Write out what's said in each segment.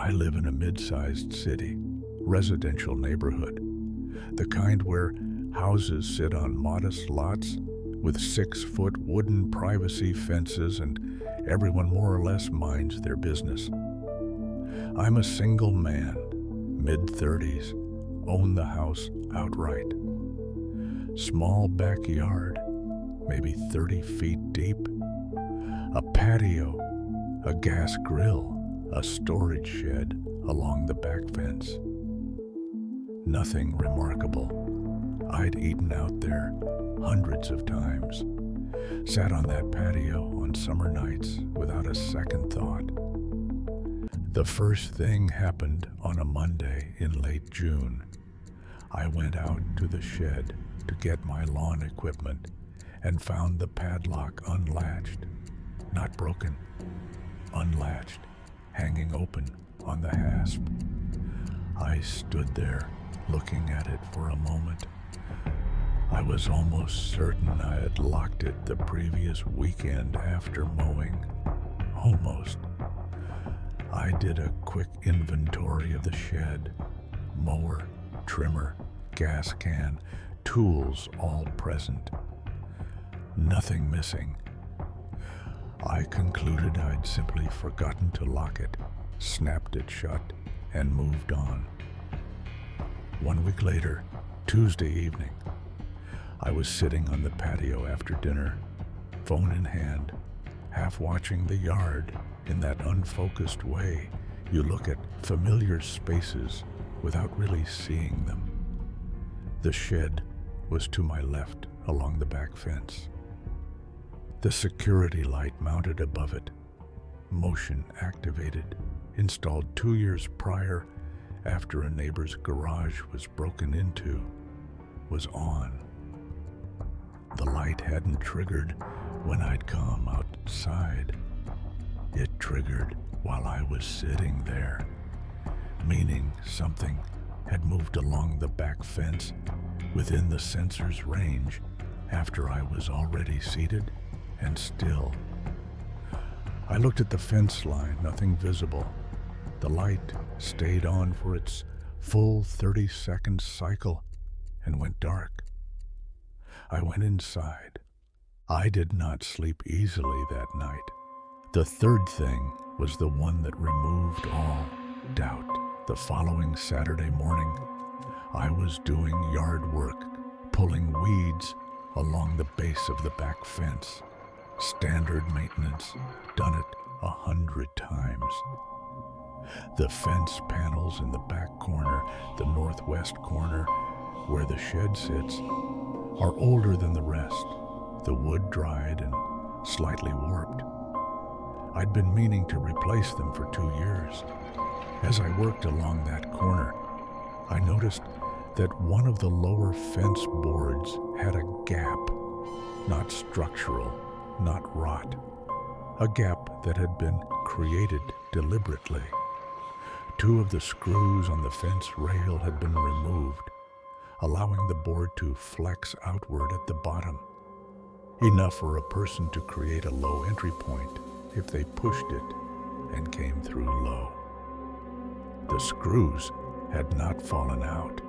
I live in a mid-sized city, residential neighborhood, the kind where houses sit on modest lots with 6-foot wooden privacy fences and everyone more or less minds their business. I'm a single man, mid-30s, own the house outright. Small backyard, maybe 30 feet deep, a patio, a gas grill, a storage shed along the back fence. Nothing remarkable. I'd eaten out there hundreds of times, sat on that patio on summer nights without a second thought. The first thing happened on a Monday in late June. I went out to the shed to get my lawn equipment and found the padlock unlatched, not broken, unlatched, hanging open on the hasp. I stood there looking at it for a moment. I was almost certain I had locked it the previous weekend after mowing. Almost. I did a quick inventory of the shed. Mower, trimmer, gas can, tools all present. Nothing missing. I concluded I'd simply forgotten to lock it, snapped it shut, and moved on. 1 week later, Tuesday evening, I was sitting on the patio after dinner, phone in hand, half watching the yard in that unfocused way you look at familiar spaces without really seeing them. The shed was to my left along the back fence. The security light mounted above it, motion activated, installed 2 years prior after a neighbor's garage was broken into, was on. The light hadn't triggered when I'd come outside. It triggered while I was sitting there, meaning something had moved along the back fence within the sensor's range after I was already seated and still. I looked at the fence line, nothing visible. The light stayed on for its full 30-second cycle and went dark. I went inside. I did not sleep easily that night. The third thing was the one that removed all doubt. The following Saturday morning, I was doing yard work, pulling weeds along the base of the back fence. Standard maintenance, done it 100 times. The fence panels in the back corner, the northwest corner, where the shed sits, are older than the rest, the wood dried and slightly warped. I'd been meaning to replace them for 2 years. As I worked along that corner, I noticed that one of the lower fence boards had a gap, not structural, not rot, a gap that had been created deliberately. 2 of the screws on the fence rail had been removed, allowing the board to flex outward at the bottom, enough for a person to create a low entry point if they pushed it and came through low. The screws had not fallen out.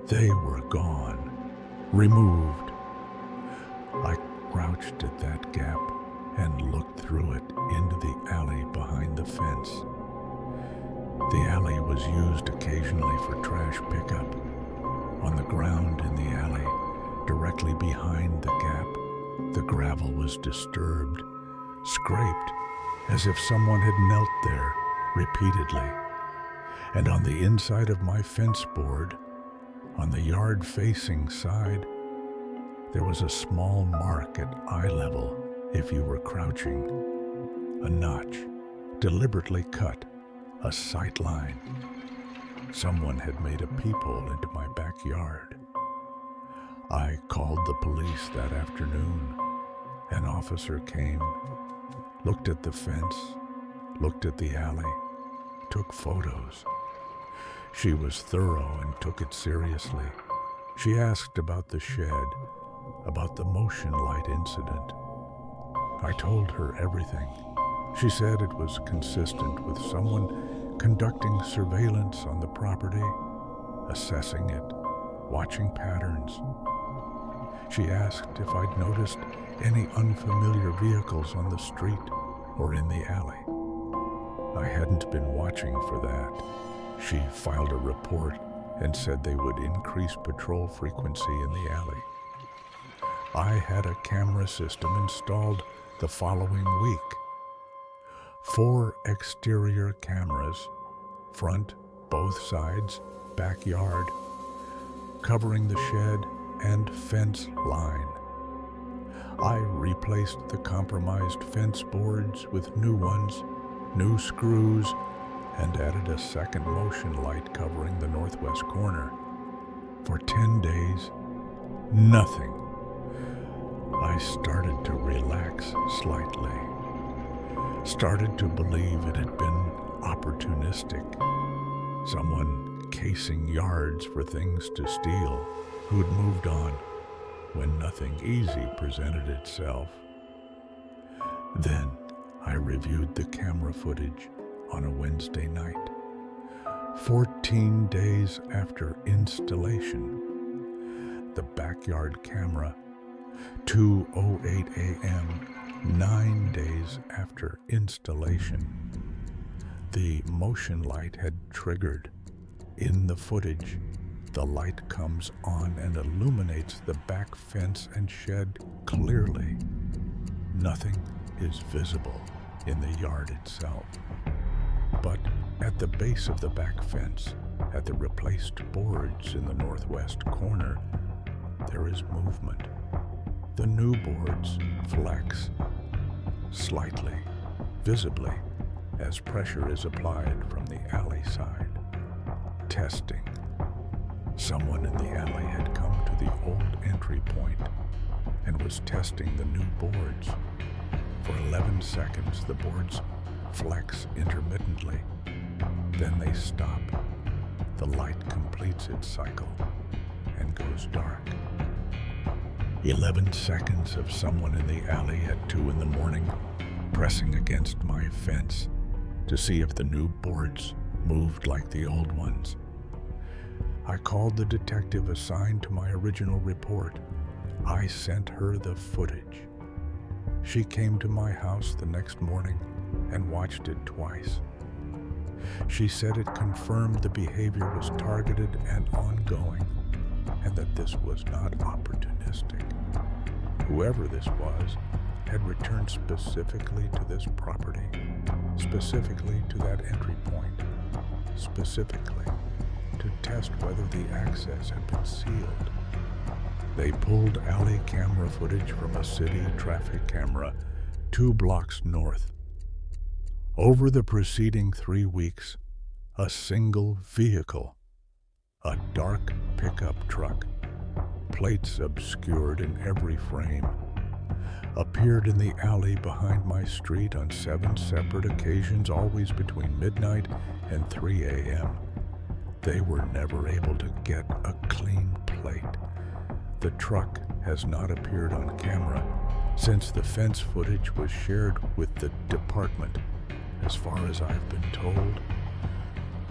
They were gone, removed. I crouched at that gap and looked through it into the alley behind the fence. The alley was used occasionally for trash pickup. On the ground in the alley, directly behind the gap, the gravel was disturbed, scraped, as if someone had knelt there repeatedly. And on the inside of my fence board, on the yard-facing side, there was a small mark at eye level if you were crouching. A notch, deliberately cut, a sight line. Someone had made a peephole into my backyard. I called the police that afternoon. An officer came, looked at the fence, looked at the alley, took photos. She was thorough and took it seriously. She asked about the shed, about the motion light incident. I told her everything. She said it was consistent with someone conducting surveillance on the property, assessing it, watching patterns. She asked if I'd noticed any unfamiliar vehicles on the street or in the alley. I hadn't been watching for that. She filed a report and said they would increase patrol frequency in the alley. I had a camera system installed the following week. 4 exterior cameras, front, both sides, backyard, covering the shed and fence line. I replaced the compromised fence boards with new ones, new screws, and added a second motion light covering the northwest corner. For 10 days, nothing. I started to relax slightly. Started to believe it had been opportunistic. Someone casing yards for things to steal who'd moved on when nothing easy presented itself. Then I reviewed the camera footage on a Wednesday night, 14 days after installation. The backyard camera, 2:08 a.m., 9 days after installation. The motion light had triggered. In the footage, the light comes on and illuminates the back fence and shed clearly. Nothing is visible in the yard itself. But at the base of the back fence, at the replaced boards in the northwest corner, there is movement. The new boards flex slightly, visibly, as pressure is applied from the alley side. Testing. Someone in the alley had come to the old entry point and was testing the new boards. For 11 seconds, the boards flex intermittently. Then they stop. The light completes its cycle and goes dark. 11 seconds of someone in the alley at 2 in the morning pressing against my fence to see if the new boards moved like the old ones. I called the detective assigned to my original report. I sent her the footage. She came to my house the next morning and watched it twice. She said it confirmed the behavior was targeted and ongoing, and that this was not opportunistic. Whoever this was had returned specifically to this property, specifically to that entry point, specifically to test whether the access had been sealed. They pulled alley camera footage from a city traffic camera 2 blocks north. Over the preceding 3 weeks, a single vehicle, a dark pickup truck, plates obscured in every frame, appeared in the alley behind my street on 7 separate occasions, always between midnight and 3 a.m. They were never able to get a clean plate. The truck has not appeared on camera since the fence footage was shared with the department. As far as I've been told,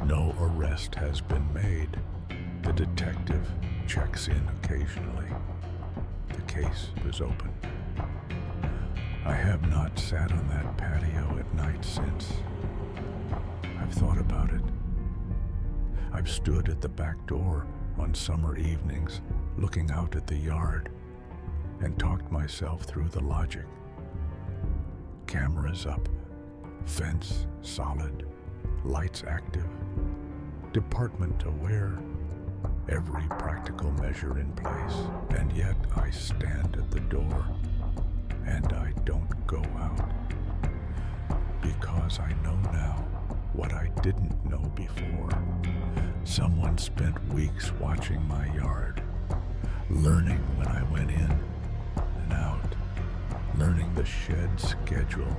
no arrest has been made. The detective checks in occasionally. The case is open. I have not sat on that patio at night since. I've thought about it. I've stood at the back door on summer evenings, looking out at the yard, and talked myself through the logic. Cameras up, fence solid, lights active, department aware, every practical measure in place, and yet I stand at the door and I don't go out. Because I know now what I didn't know before. Someone spent weeks watching my yard, learning when I went in and out, learning the shed schedule,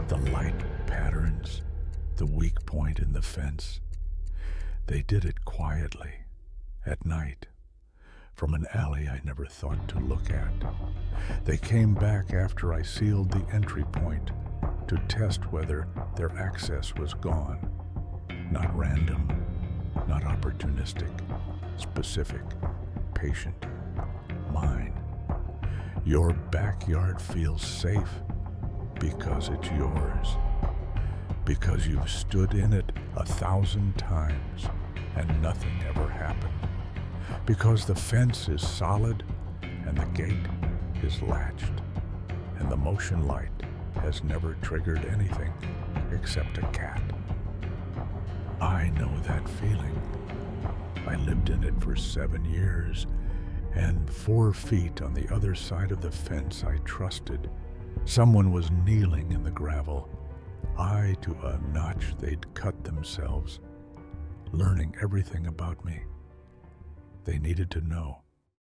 the light patterns, the weak point in the fence. They did it quietly, at night, from an alley I never thought to look at. They came back after I sealed the entry point to test whether their access was gone. Not random, not opportunistic, specific, patient, mine. Your backyard feels safe because it's yours, because you've stood in it 1,000 times and nothing ever happened, because the fence is solid and the gate is latched, and the motion light has never triggered anything except a cat. I know that feeling. I lived in it for 7 years, and 4 feet on the other side of the fence I trusted. Someone was kneeling in the gravel, eye to a notch they'd cut themselves, learning everything about me they needed to know.